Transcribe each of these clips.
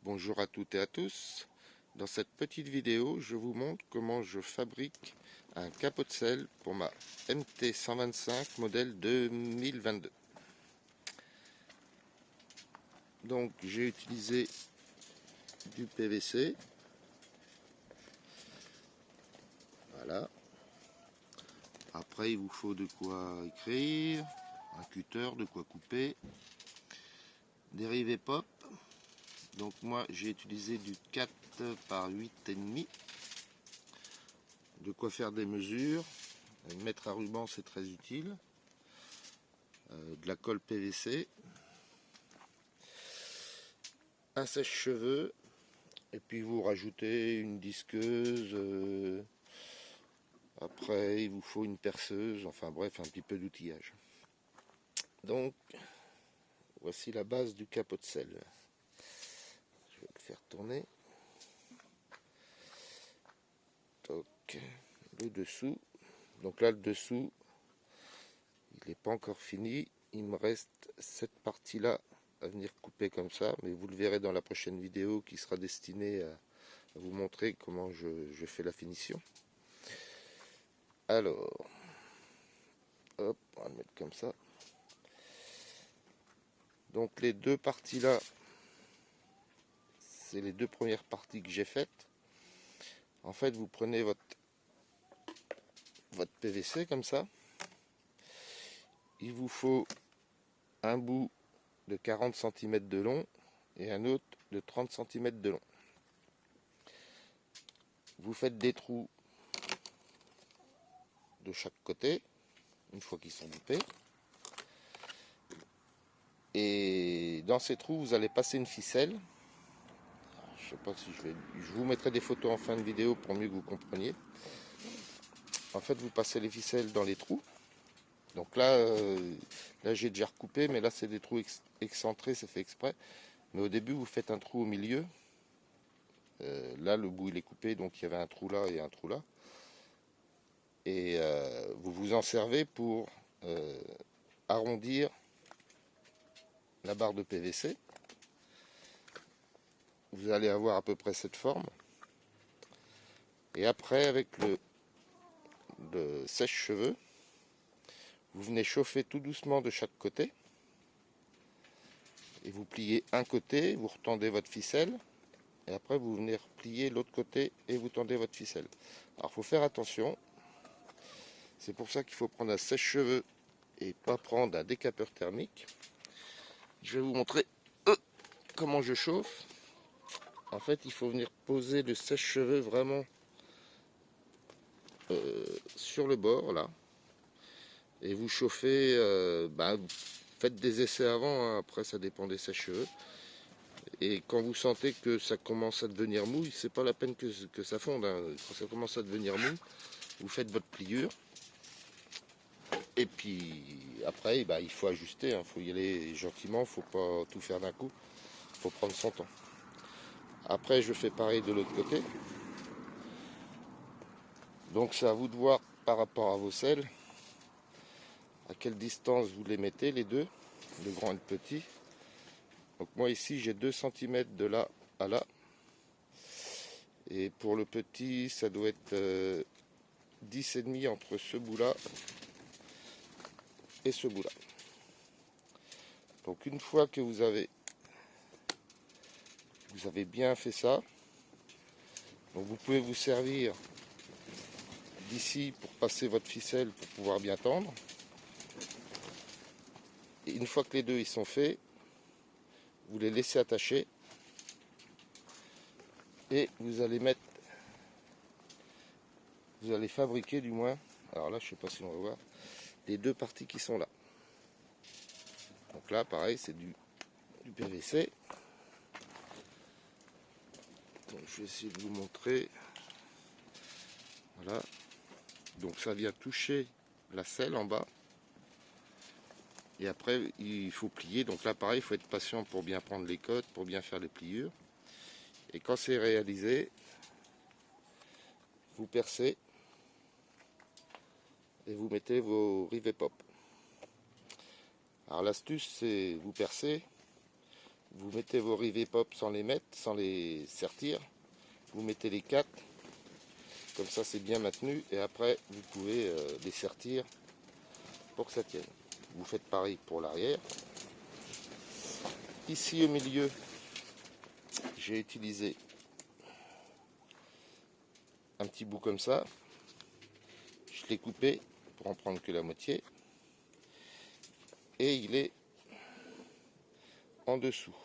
Bonjour à toutes et à tous. Dans cette petite vidéo, je vous montre comment je fabrique un capot de selle pour ma MT125 modèle 2022. Donc j'ai utilisé du PVC. Voilà. Après il vous faut de quoi écrire, un cutter, de quoi couper, des rivets pop. Donc moi j'ai utilisé du 4 par 8,5. De quoi faire des mesures. Une mètre à ruban, c'est très utile. De la colle PVC. Un sèche-cheveux. Et puis vous rajoutez une disqueuse. Après, il vous faut une perceuse. Enfin bref, un petit peu d'outillage. Donc, voici la base du capot de selle. Je vais le faire tourner. Toc. Le dessous. Donc là, le dessous, il n'est pas encore fini. Il me reste cette partie-là à venir couper comme ça. Mais vous le verrez dans la prochaine vidéo qui sera destinée à vous montrer comment je fais la finition. Alors, hop, on va le mettre comme ça. Donc les deux parties là, c'est les deux premières parties que j'ai faites. En fait, vous prenez votre PVC comme ça. Il vous faut un bout de 40 cm de long et un autre de 30 cm de long. Vous faites des trous de chaque côté, une fois qu'ils sont coupés. Et dans ces trous, vous allez passer une ficelle. Je sais pas si je vous mettrai des photos en fin de vidéo pour mieux que vous compreniez. En fait, vous passez les ficelles dans les trous. Donc là, là j'ai déjà recoupé, mais là c'est des trous excentrés, c'est fait exprès. Mais au début, vous faites un trou au milieu. Là, le bout il est coupé, donc il y avait un trou là et un trou là. Et vous vous en servez pour arrondir la barre de PVC. Vous allez avoir à peu près cette forme. Et après, avec le sèche-cheveux, vous venez chauffer tout doucement de chaque côté. Et vous pliez un côté, vous retendez votre ficelle. Et après, vous venez replier l'autre côté et vous tendez votre ficelle. Alors, il faut faire attention. C'est pour ça qu'il faut prendre un sèche-cheveux et pas prendre un décapeur thermique. Je vais vous montrer comment je chauffe. En fait, il faut venir poser le sèche-cheveux vraiment sur le bord, là. Et vous chauffez, faites des essais avant, hein. Après ça dépend des sèche-cheveux. Et quand vous sentez que ça commence à devenir mou, c'est pas la peine que ça fonde, hein. Quand ça commence à devenir mou, vous faites votre pliure. Et puis après, il faut ajuster, hein. Faut y aller gentiment, faut pas tout faire d'un coup. Faut prendre son temps. Après, je fais pareil de l'autre côté. Donc c'est à vous de voir par rapport à vos selles à quelle distance vous les mettez, les deux, le grand et le petit. Donc moi ici j'ai 2 cm de là à là. Et pour le petit, ça doit être 10,5 entre ce bout là et ce bout là. Donc une fois que vous avez bien fait ça, donc vous pouvez vous servir d'ici pour passer votre ficelle pour pouvoir bien tendre. Et une fois que les deux ils sont faits, vous les laissez attacher et vous allez fabriquer du moins, alors là je sais pas si on va voir, les deux parties qui sont là. Donc là pareil c'est du PVC. Donc je vais essayer de vous montrer. Voilà. Donc ça vient toucher la selle en bas. Et après il faut plier. Donc là pareil il faut être patient pour bien prendre les cotes, pour bien faire les pliures. Et quand c'est réalisé, vous percez et vous mettez vos rivets pop. Alors l'astuce c'est vous percez, vous mettez vos rivets pop sans les mettre, sans les sertir. Vous mettez les 4, comme ça c'est bien maintenu, et après vous pouvez les sertir pour que ça tienne. Vous faites pareil pour l'arrière. Ici au milieu, j'ai utilisé un petit bout comme ça. Je l'ai coupé pour en prendre que la moitié. Et il est en dessous.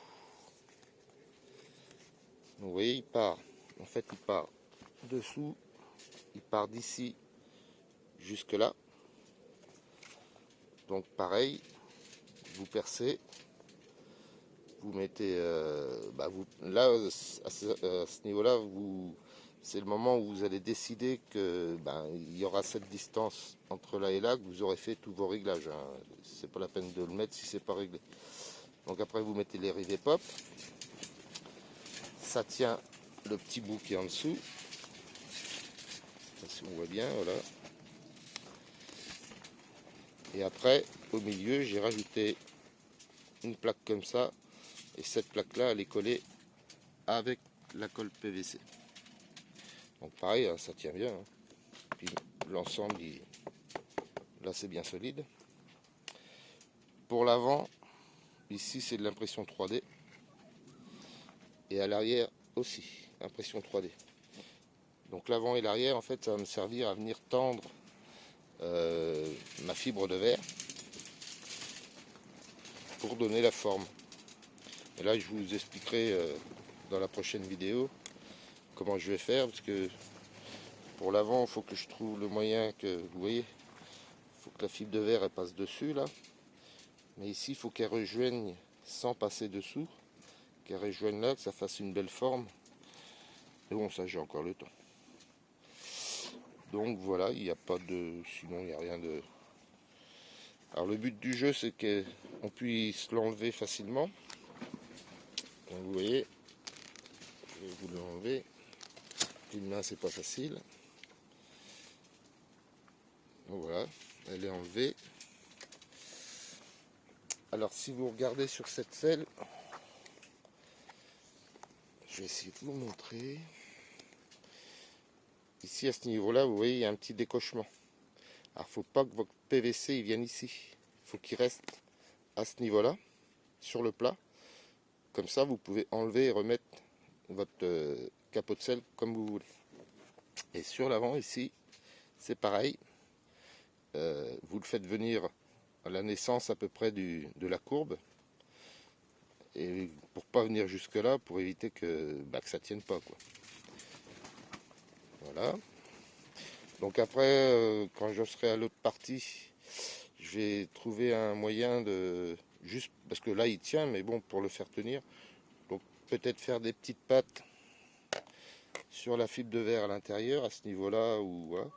Donc, vous voyez, il part. En fait, il part dessous. Il part d'ici jusque là. Donc pareil, vous percez. Vous mettez, là, à ce niveau-là, c'est le moment où vous allez décider que il y aura cette distance entre là et là, que vous aurez fait tous vos réglages. Hein. C'est pas la peine de le mettre si c'est pas réglé. Donc après, vous mettez les rivets pop. Ça tient le petit bout qui est en dessous. Si on voit bien, voilà. Et après, au milieu, j'ai rajouté une plaque comme ça. Et cette plaque-là, elle est collée avec la colle PVC. Donc pareil, hein, ça tient bien. Hein. Puis l'ensemble, là c'est bien solide. Pour l'avant, ici c'est de l'impression 3D. Et à l'arrière aussi, impression 3D. Donc l'avant et l'arrière, en fait, ça va me servir à venir tendre ma fibre de verre pour donner la forme. Et là, je vous expliquerai dans la prochaine vidéo comment je vais faire, parce que pour l'avant, il faut que je trouve le moyen que, vous voyez, il faut que la fibre de verre elle passe dessus là, mais ici il faut qu'elle rejoigne sans passer dessous, qu'elle rejoigne là, que ça fasse une belle forme. Et bon, ça j'ai encore le temps. Donc voilà, il n'y a pas de, sinon il n'y a rien de. Alors le but du jeu, c'est qu'on puisse l'enlever facilement. Donc vous voyez, je vais vous l'enlever. D'une main c'est pas facile. Donc voilà, elle est enlevée. Alors si vous regardez sur cette selle, je vais essayer de vous montrer. Ici à ce niveau-là, vous voyez, il y a un petit décochement. Alors il ne faut pas que votre PVC il vienne ici. Il faut qu'il reste à ce niveau-là, sur le plat. Comme ça, vous pouvez enlever et remettre votre capot de selle comme vous voulez. Et sur l'avant ici, c'est pareil. Vous le faites venir à la naissance à peu près de la courbe. Et pour pas venir jusque là, pour éviter que ça tienne pas, quoi. Voilà. Donc après, quand je serai à l'autre partie, je vais trouver un moyen de juste parce que là il tient, mais bon, pour le faire tenir, donc peut-être faire des petites pattes sur la fibre de verre à l'intérieur à ce niveau-là, ou voilà.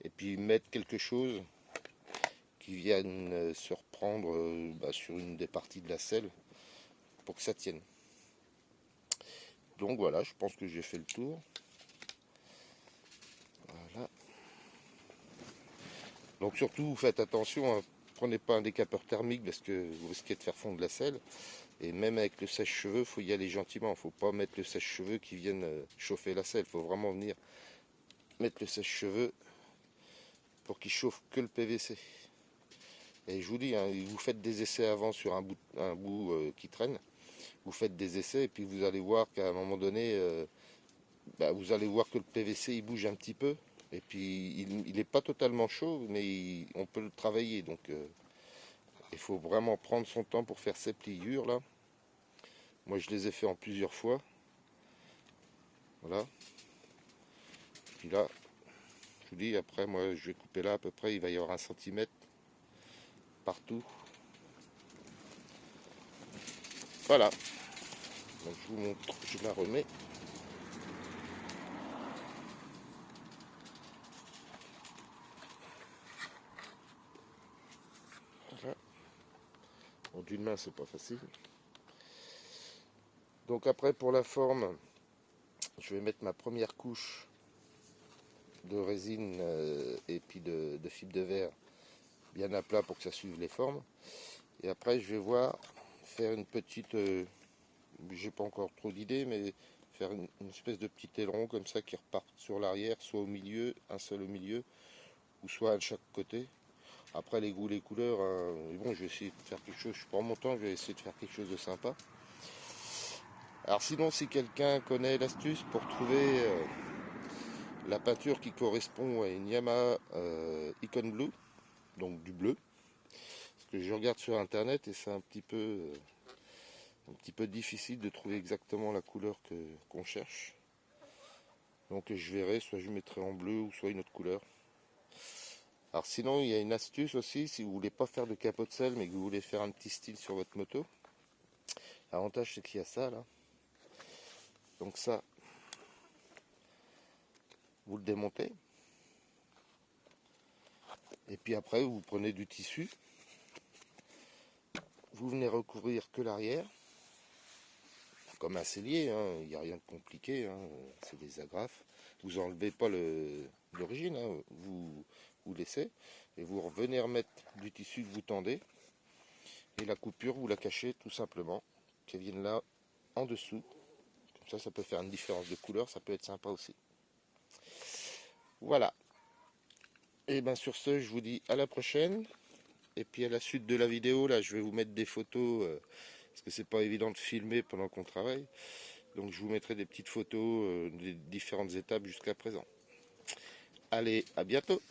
Et puis mettre quelque chose qui vienne se reprendre sur une des parties de la selle pour que ça tienne. Donc voilà, je pense que j'ai fait le tour. Voilà. Donc surtout, vous faites attention, hein, prenez pas un décapeur thermique parce que vous risquez de faire fondre la selle. Et même avec le sèche-cheveux, il faut y aller gentiment. Il ne faut pas mettre le sèche-cheveux qui vienne chauffer la selle. Il faut vraiment venir mettre le sèche-cheveux pour qu'il chauffe que le PVC. Et je vous dis, hein, vous faites des essais avant sur un bout qui traîne. Vous faites des essais et puis vous allez voir qu'à un moment donné, vous allez voir que le PVC il bouge un petit peu. Et puis il n'est pas totalement chaud, mais on peut le travailler. Donc il faut vraiment prendre son temps pour faire ces pliures là. Moi je les ai fait en plusieurs fois. Voilà. Puis là, je vous dis, après moi je vais couper là à peu près, il va y avoir 1 cm partout. Voilà. Donc je vous montre, je la remets. Voilà. Bon, d'une main c'est pas facile. Donc après pour la forme, je vais mettre ma première couche de résine et puis de fibre de verre bien à plat pour que ça suive les formes. Et après je vais voir faire une petite j'ai pas encore trop d'idées, mais faire une espèce de petit aileron comme ça qui repart sur l'arrière, soit au milieu, un seul au milieu, ou soit à chaque côté. Après les goûts, les couleurs, bon, je vais essayer de faire quelque chose, je prends mon temps, je vais essayer de faire quelque chose de sympa. Alors sinon, si quelqu'un connaît l'astuce pour trouver la peinture qui correspond à une Yamaha Icon Blue, donc du bleu, parce que je regarde sur internet et c'est un petit peu difficile de trouver exactement la couleur qu'on cherche. Donc je verrai, soit je mettrai en bleu ou soit une autre couleur. Alors sinon, il y a une astuce aussi, si vous voulez pas faire de capot de selle, mais que vous voulez faire un petit style sur votre moto. L'avantage, c'est qu'il y a ça, là. Donc ça, vous le démontez. Et puis après, vous prenez du tissu. Vous venez recouvrir que l'arrière. Comme un cellier, hein, il n'y a rien de compliqué. Hein, c'est des agrafes. Vous enlevez pas l'origine, hein, vous laissez. Et vous revenez remettre du tissu que vous tendez. Et la coupure, vous la cachez tout simplement. Qu'elle vienne là, en dessous. Comme ça peut faire une différence de couleur. Ça peut être sympa aussi. Voilà. Et bien sur ce, je vous dis à la prochaine. Et puis à la suite de la vidéo, là, je vais vous mettre des photos. Parce que c'est pas évident de filmer pendant qu'on travaille. Donc je vous mettrai des petites photos des différentes étapes jusqu'à présent. Allez, à bientôt!